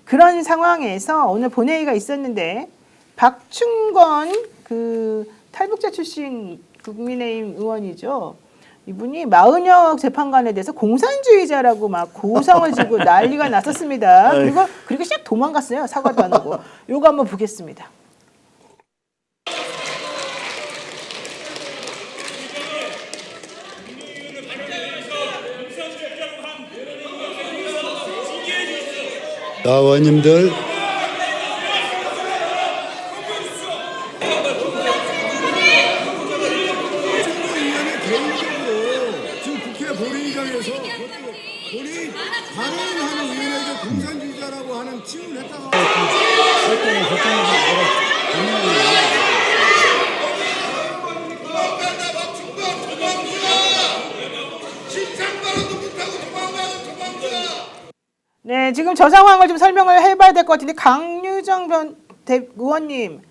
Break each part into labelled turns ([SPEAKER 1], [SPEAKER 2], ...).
[SPEAKER 1] 그런 상황에서 오늘 본회의가 있었는데 박충건 그 탈북자 출신 국민의힘 의원이죠. 이분이 마은혁 재판관에 대해서 공산주의자라고 막 고성을 지고 난리가 났었습니다. 그리고 싹 도망갔어요. 사과도 안 하고. 요거 한번 보겠습니다.
[SPEAKER 2] 자, 의원님들.
[SPEAKER 3] 지금 국회 본회의장에서 본회의 발언하는 의원에게 공산주의자라고 하는 칭을 했다가
[SPEAKER 1] 네, 지금 저 상황을 좀 설명을 해봐야 될 것 같은데 강유정 의원님,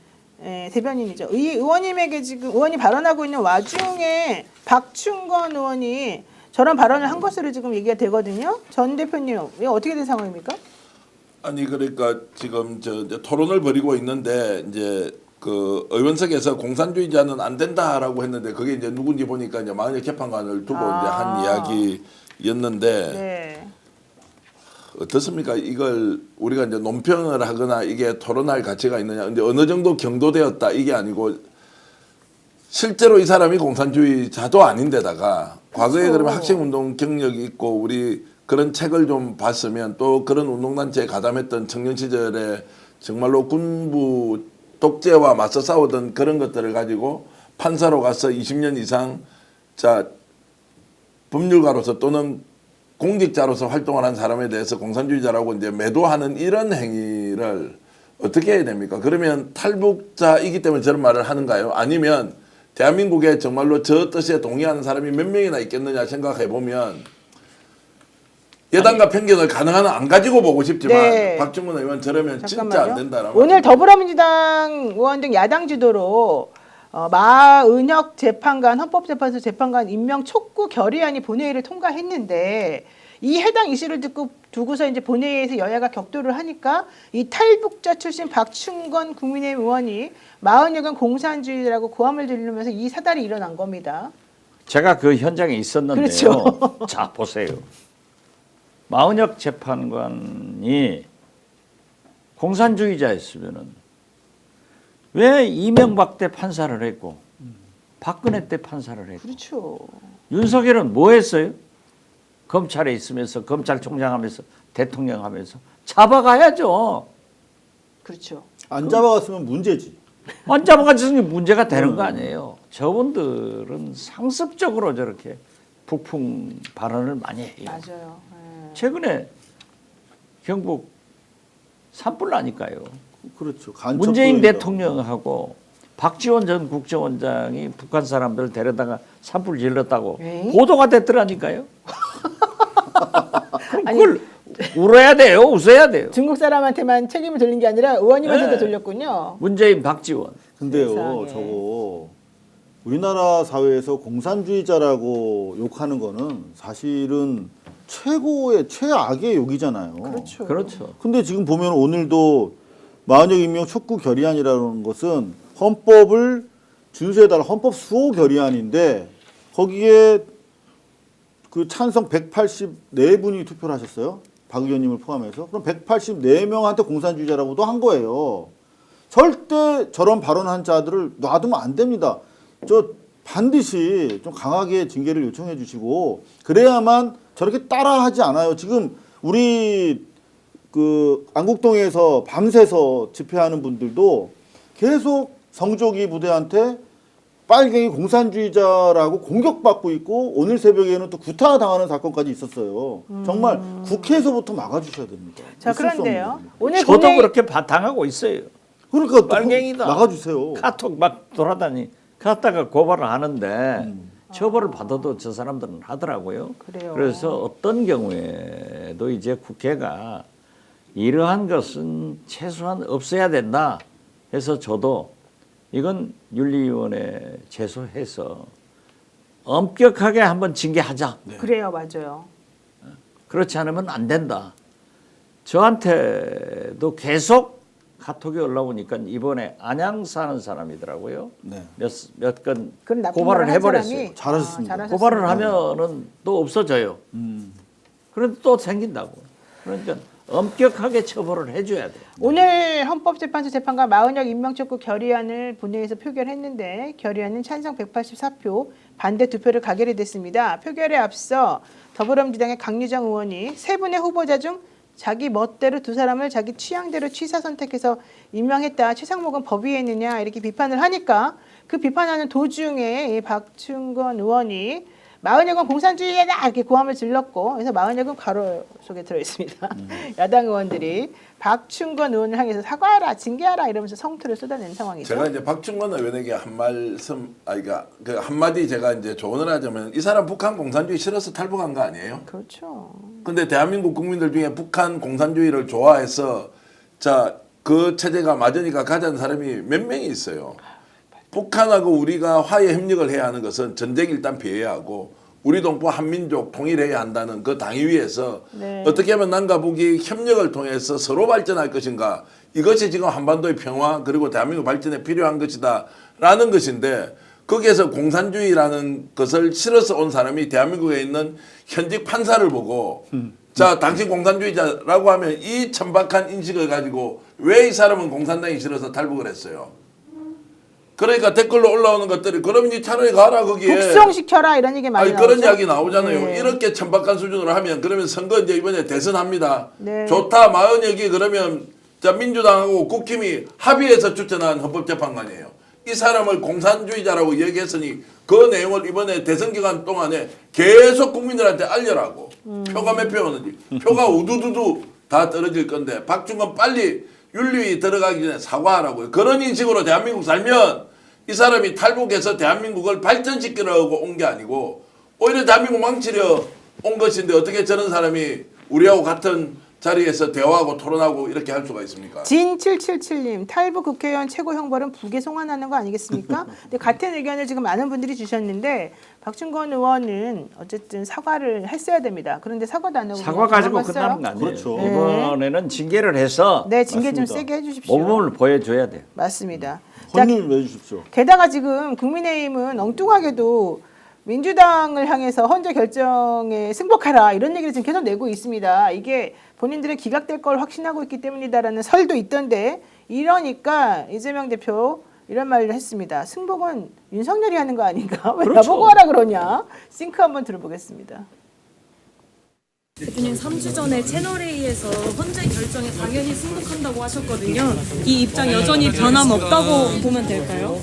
[SPEAKER 1] 대변인이죠. 이 의원님에게 지금 의원이 발언하고 있는 와중에 박충건 의원이 저런 발언을 한 것으로 지금 얘기가 되거든요. 전 대표님, 이거 어떻게 된 상황입니까?
[SPEAKER 4] 아니 그러니까 지금 이제 토론을 벌이고 있는데 이제 그 의원석에서 공산주의자는 안 된다라고 했는데 그게 이제 누군지 보니까 이제 마은혁 재판관을 두고 이제 한 이야기였는데
[SPEAKER 1] 네.
[SPEAKER 4] 어떻습니까? 이걸 우리가 이제 논평을 하거나 이게 토론할 가치가 있느냐? 근데 어느 정도 경도되었다 이게 아니고 실제로 이 사람이 공산주의자도 아닌데다가 과거에 그러면 학생운동 경력이 있고 우리 그런 책을 좀 봤으면 또 그런 운동단체에 가담했던 청년 시절에 정말로 군부 독재와 맞서 싸우던 그런 것들을 가지고 판사로 가서 20년 이상 자 법률가로서 또는 공직자로서 활동을 한 사람에 대해서 공산주의자라고 이제 매도하는 이런 행위를 어떻게 해야 됩니까? 그러면 탈북자이기 때문에 저런 말을 하는가요? 아니면 대한민국에 정말로 저 뜻에 동의하는 사람이 몇 명이나 있겠느냐 생각해 보면 예단과 편견을 가능한 한 안 가지고 보고 싶지만
[SPEAKER 1] 네.
[SPEAKER 4] 박충건 의원 저러면
[SPEAKER 1] 잠깐만요.
[SPEAKER 4] 진짜 안 된다라고.
[SPEAKER 1] 오늘 더불어민주당 의원 등 야당 지도로 마은혁 재판관, 헌법재판소 재판관 임명 촉구 결의안이 본회의를 통과했는데 이 해당 이슈를 두고서 이제 본회의에서 여야가 격돌을 하니까 이 탈북자 출신 박충건 국민의힘 의원이 마은혁은 공산주의라고 고함을 지르면서 이 사달이 일어난 겁니다.
[SPEAKER 5] 제가 그 현장에 있었는데요.
[SPEAKER 1] 그렇죠.
[SPEAKER 5] 자, 보세요. 마은혁 재판관이 공산주의자였으면은 왜 이명박 때 판사를 했고 박근혜 때 판사를 했고
[SPEAKER 1] 그렇죠.
[SPEAKER 5] 윤석열은 뭐 했어요? 검찰에 있으면서 검찰총장 하면서 대통령 하면서 잡아가야죠.
[SPEAKER 1] 그렇죠.
[SPEAKER 3] 안 잡아갔으면 문제지.
[SPEAKER 5] 안 잡아갔으니 문제가 되는 거 아니에요. 저분들은 상습적으로 저렇게 북풍 발언을 많이 해요.
[SPEAKER 1] 맞아요.
[SPEAKER 5] 최근에 경북 산불 나니까요.
[SPEAKER 3] 그렇죠.
[SPEAKER 5] 문재인 대통령하고 박지원 전 국정원장이 북한 사람들 데려다가 산불 질렀다고
[SPEAKER 1] 에이?
[SPEAKER 5] 보도가 됐더라니까요.
[SPEAKER 1] 아니,
[SPEAKER 5] 그걸 울어야 돼요, 웃어야 돼요.
[SPEAKER 1] 중국 사람한테만 책임을 돌린 게 아니라 의원님한테도
[SPEAKER 5] 네.
[SPEAKER 1] 돌렸군요.
[SPEAKER 5] 문재인, 박지원.
[SPEAKER 3] 근데요,
[SPEAKER 1] 세상에.
[SPEAKER 3] 저거 우리나라 사회에서 공산주의자라고 욕하는 거는 사실은 최고의 최악의 욕이잖아요.
[SPEAKER 1] 그렇죠.
[SPEAKER 5] 그렇죠.
[SPEAKER 3] 근데 지금 보면 오늘도 마은혁 임명 촉구 결의안이라는 것은 헌법을 준수해 달라 헌법 수호 결의안인데 거기에 그 찬성 184분이 투표를 하셨어요. 박 의원님을 포함해서. 그럼 184명한테 공산주의자라고도 한 거예요. 절대 저런 발언한 자들을 놔두면 안 됩니다. 저 반드시 좀 강하게 징계를 요청해 주시고 그래야만 저렇게 따라하지 않아요. 지금 우리 그 안국동에서 밤새서 집회하는 분들도 계속 성조기 부대한테 빨갱이 공산주의자라고 공격받고 있고 오늘 새벽에는 또 구타당하는 사건까지 있었어요. 정말 국회에서부터 막아주셔야 됩니다.
[SPEAKER 1] 자,
[SPEAKER 3] 있을 수 없는
[SPEAKER 1] 그런데요.
[SPEAKER 3] 일입니다.
[SPEAKER 1] 오늘
[SPEAKER 5] 저도
[SPEAKER 1] 본회의
[SPEAKER 5] 그렇게 당하고 있어요.
[SPEAKER 3] 그러니까 또
[SPEAKER 5] 빨갱이다.
[SPEAKER 3] 나가주세요.
[SPEAKER 5] 카톡 막 돌아다니 갔다가 고발을 하는데 처벌을 받아도 저 사람들은 하더라고요.
[SPEAKER 1] 그래요.
[SPEAKER 5] 그래서 어떤 경우에도 이제 국회가 이러한 것은 최소한 없어야 된다 해서 저도 이건 윤리위원회 제소해서 엄격하게 한번 징계하자.
[SPEAKER 1] 그래요, 맞아요.
[SPEAKER 5] 그렇지 않으면 안 된다. 저한테도 계속 카톡이 올라오니까 이번에 안양 사는 사람이더라고요.
[SPEAKER 3] 네.
[SPEAKER 5] 몇 건
[SPEAKER 1] 그런 나쁜
[SPEAKER 5] 고발을
[SPEAKER 1] 말을 한
[SPEAKER 5] 해버렸어요.
[SPEAKER 1] 사람이
[SPEAKER 3] 잘하셨습니다.
[SPEAKER 1] 잘하셨습니다.
[SPEAKER 5] 고발을 하면은 또 없어져요. 그런데 또 생긴다고. 그러니까 엄격하게 처벌을 해줘야 돼요.
[SPEAKER 1] 오늘 헌법재판소 재판관 마은혁 임명촉구 결의안을 본회의에서 표결했는데 결의안은 찬성 184표, 반대 2표를 가결이 됐습니다. 표결에 앞서 더불어민주당의 강유정 의원이 세 분의 후보자 중 자기 멋대로 두 사람을 자기 취향대로 취사 선택해서 임명했다. 최상목은 법위했느냐 이렇게 비판을 하니까 그 비판하는 도중에 이 박충건 의원이 마은혁은 공산주의자다 이렇게 고함을 질렀고 그래서 마은혁은 가로 속에 들어있습니다. 야당 의원들이 박충건 의원을 향해서 사과하라 징계하라 이러면서 성토를 쏟아낸 상황이죠.
[SPEAKER 4] 제가 이제 박충건 의원에게 한 말씀, 그러니까 그 한마디 제가 이제 조언을 하자면 이 사람 북한 공산주의 싫어서 탈북한 거 아니에요?
[SPEAKER 1] 그렇죠.
[SPEAKER 4] 근데 대한민국 국민들 중에 북한 공산주의를 좋아해서 자, 그 체제가 맞으니까 가자는 사람이 몇 명이 있어요. 북한하고 우리가 화해 협력을 해야 하는 것은 전쟁 일단 피해야 하고 우리 동포 한민족 통일해야 한다는 그 당위 위에서
[SPEAKER 1] 네.
[SPEAKER 4] 어떻게 하면 남과 북이 협력을 통해서 서로 발전할 것인가 이것이 지금 한반도의 평화 그리고 대한민국 발전에 필요한 것이다 라는 것인데 거기에서 공산주의라는 것을 실어서 온 사람이 대한민국에 있는 현직 판사를 보고 자 당신 공산주의자라고 하면 이 천박한 인식을 가지고 왜 이 사람은 공산당이 싫어서 탈북을 했어요. 그러니까 댓글로 올라오는 것들이 그럼 니 차라리 가라 거기에
[SPEAKER 1] 국성시켜라 이런 얘기 많이
[SPEAKER 4] 아니
[SPEAKER 1] 나오죠.
[SPEAKER 4] 그런 이야기 나오잖아요.
[SPEAKER 1] 네.
[SPEAKER 4] 이렇게 천박한 수준으로 하면 그러면 선거 이제 이번에 대선합니다.
[SPEAKER 1] 네.
[SPEAKER 4] 좋다 마은혁이 그러면 자 민주당하고 국힘이 합의해서 추천한 헌법재판관이에요. 이 사람을 공산주의자라고 얘기했으니 그 내용을 이번에 대선 기간 동안에 계속 국민들한테 알려라고. 표가 몇 표 오는지. 표가 우두두두 다 떨어질 건데 박중건 빨리 윤리위 들어가기 전에 사과하라고요. 그런 인식으로 대한민국 살면 이 사람이 탈북해서 대한민국을 발전시키려고 온 게 아니고 오히려 대한민국 망치려 온 것인데 어떻게 저런 사람이 우리하고 같은 자리에서 대화하고 토론하고 이렇게 할 수가 있습니까?
[SPEAKER 1] 진777님 탈북 국회의원 최고 형벌은 북에 송환하는 거 아니겠습니까? 근데 같은 의견을 지금 많은 분들이 주셨는데 박충건 의원은 어쨌든 사과를 했어야 됩니다. 그런데 사과도 안 하고
[SPEAKER 5] 사과 가지고
[SPEAKER 1] 넘어갔어요.
[SPEAKER 5] 끝나는 거 아니에요.
[SPEAKER 3] 그렇죠.
[SPEAKER 5] 이번에는 징계를 해서
[SPEAKER 1] 네, 징계 좀
[SPEAKER 3] 맞습니다.
[SPEAKER 1] 세게 해주십시오.
[SPEAKER 5] 모범을 보여줘야 돼요.
[SPEAKER 1] 맞습니다. 자,
[SPEAKER 3] 헌님 내주십시오.
[SPEAKER 1] 게다가 지금 국민의힘은 엉뚱하게도 민주당을 향해서 헌재 결정에 승복하라 이런 얘기를 지금 계속 내고 있습니다. 이게 본인들은 기각될 걸 확신하고 있기 때문이다라는 설도 있던데 이러니까 이재명 대표 이런 말을 했습니다. 승복은 윤석열이 하는 거 아닌가? 왜
[SPEAKER 5] 그렇죠.
[SPEAKER 1] 나보고 하라 그러냐? 싱크 한번 들어보겠습니다.
[SPEAKER 6] 대표님 3주 전에 채널A에서 헌재 결정에 당연히 승복한다고 하셨거든요. 이 입장 여전히 변함없다고 보면 될까요?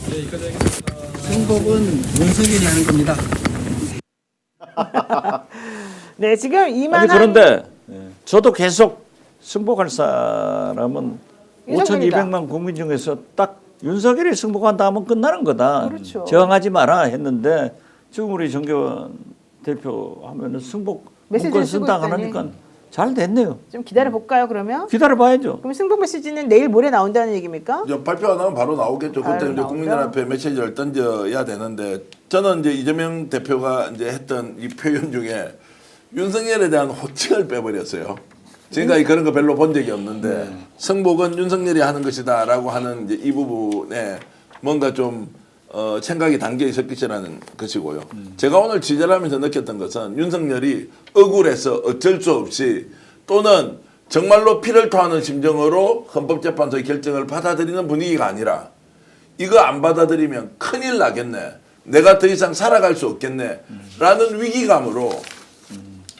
[SPEAKER 7] 승복은 윤석열이 하는 겁니다.
[SPEAKER 1] 네, 지금 이만한
[SPEAKER 5] 그런데 저도 계속 승복할 사람은
[SPEAKER 1] 윤석열이다.
[SPEAKER 5] 5,200만 국민 중에서 딱 윤석열이 승복한다 하면 끝나는 거다.
[SPEAKER 1] 그렇죠.
[SPEAKER 5] 저항하지 마라 했는데 지금 우리 정교원 대표 하면은 승복
[SPEAKER 1] 메시지를
[SPEAKER 5] 문건
[SPEAKER 1] 쓰고
[SPEAKER 5] 쓴다
[SPEAKER 1] 있다니.
[SPEAKER 5] 하니까 잘 됐네요.
[SPEAKER 1] 좀 기다려 볼까요, 그러면?
[SPEAKER 5] 기다려봐야죠.
[SPEAKER 1] 그럼 승복 메시지는 내일 모레 나온다는 얘기입니까?
[SPEAKER 4] 이제 발표가 나면 바로 나오겠죠.
[SPEAKER 1] 바로
[SPEAKER 4] 그때 이제
[SPEAKER 1] 나오죠.
[SPEAKER 4] 국민들 앞에 메시지를 던져야 되는데 저는 이제 이재명 대표가 이제 했던 이 표현 중에 윤석열에 대한 호칭을 빼버렸어요. 지금까지 그런 거 별로 본 적이 없는데 승복은 윤석열이 하는 것이다라고 하는 이제 이 부분에 뭔가 좀 생각이 담겨 있었겠지라는 것이고요. 제가 오늘 취재를 하면서 느꼈던 것은 윤석열이 억울해서 어쩔 수 없이 또는 정말로 피를 토하는 심정으로 헌법재판소의 결정을 받아들이는 분위기가 아니라 이거 안 받아들이면 큰일 나겠네. 내가 더 이상 살아갈 수 없겠네. 라는 위기감으로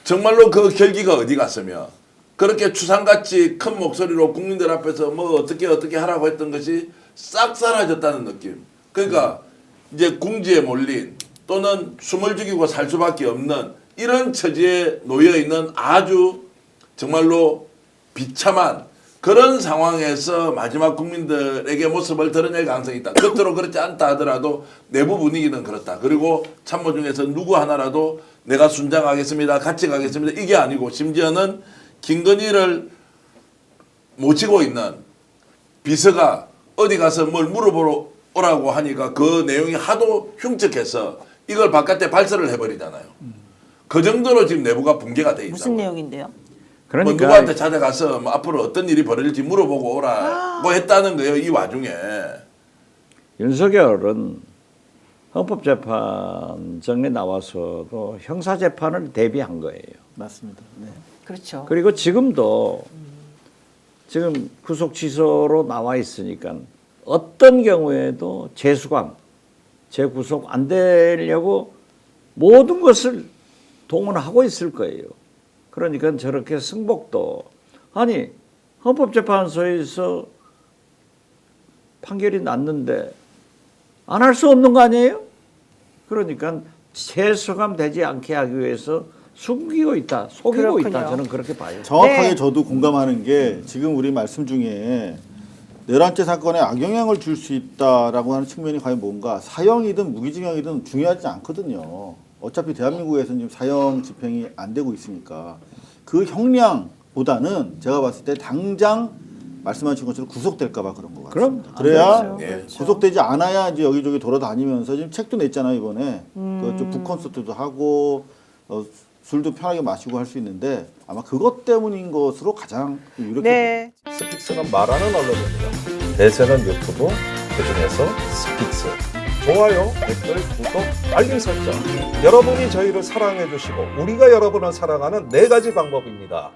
[SPEAKER 4] 정말로 그 결기가 어디 갔으며 그렇게 추상같이 큰 목소리로 국민들 앞에서 뭐 어떻게 하라고 했던 것이 싹 사라졌다는 느낌. 그러니까 이제 궁지에 몰린 또는 숨을 죽이고 살 수밖에 없는 이런 처지에 놓여 있는 아주 정말로 비참한 그런 상황에서 마지막 국민들에게 모습을 드러낼 가능성이 있다. 겉으로 그렇지 않다 하더라도 내부 분위기는 그렇다. 그리고 참모 중에서 누구 하나라도 내가 순장하겠습니다. 같이 가겠습니다. 이게 아니고 심지어는 김건희를 모시고 있는 비서가 어디 가서 뭘 물어보러 오라고 하니까 그 내용이 하도 흉측해서 이걸 바깥에 발설을 해버리잖아요. 그 정도로 지금 내부가 붕괴가 돼 있다.
[SPEAKER 1] 무슨 내용인데요?
[SPEAKER 5] 그러니까
[SPEAKER 4] 뭐 누구한테 찾아가서 뭐 앞으로 어떤 일이 벌어질지 물어보고 오라고 했다는 거예요. 이 와중에.
[SPEAKER 5] 윤석열은 헌법재판정에 나와서도 형사재판을 대비한 거예요.
[SPEAKER 3] 맞습니다. 네.
[SPEAKER 1] 그렇죠.
[SPEAKER 5] 그리고 지금도 지금 구속 취소로 나와 있으니까 어떤 경우에도 재수감, 재구속 안 되려고 모든 것을 동원하고 있을 거예요. 그러니까 저렇게 승복도 아니 헌법재판소에서 판결이 났는데 안 할 수 없는 거 아니에요? 그러니까 재수감 되지 않게 하기 위해서 숨기고 있다, 속이고
[SPEAKER 1] 그렇군요.
[SPEAKER 5] 있다. 저는 그렇게 봐요.
[SPEAKER 3] 정확하게
[SPEAKER 1] 네.
[SPEAKER 3] 저도 공감하는 게 지금 우리 말씀 중에 내란죄 사건에 악영향을 줄 수 있다라고 하는 측면이 과연 뭔가 사형이든 무기징역이든 중요하지 않거든요. 어차피 대한민국에서는 지금 사형 집행이 안 되고 있으니까 그 형량보다는 제가 봤을 때 당장 말씀하신 것처럼 구속될까봐 그런 것
[SPEAKER 5] 그럼
[SPEAKER 3] 같습니다. 그래야
[SPEAKER 5] 안
[SPEAKER 4] 되죠.
[SPEAKER 3] 구속되지 않아야 이제 여기저기 돌아다니면서 지금 책도 냈잖아요 이번에 그좀 북콘서트도 하고 술도 편하게 마시고 할 수 있는데 아마 그것 때문인 것으로 가장 유력해
[SPEAKER 1] 네.
[SPEAKER 8] 스픽스는 말하는 언론입니다. 대세는 유튜브, 그중에서 스픽스. 좋아요, 댓글, 구독, 알림 설정. 여러분이 저희를 사랑해 주시고 우리가 여러분을 사랑하는 4가지 방법입니다.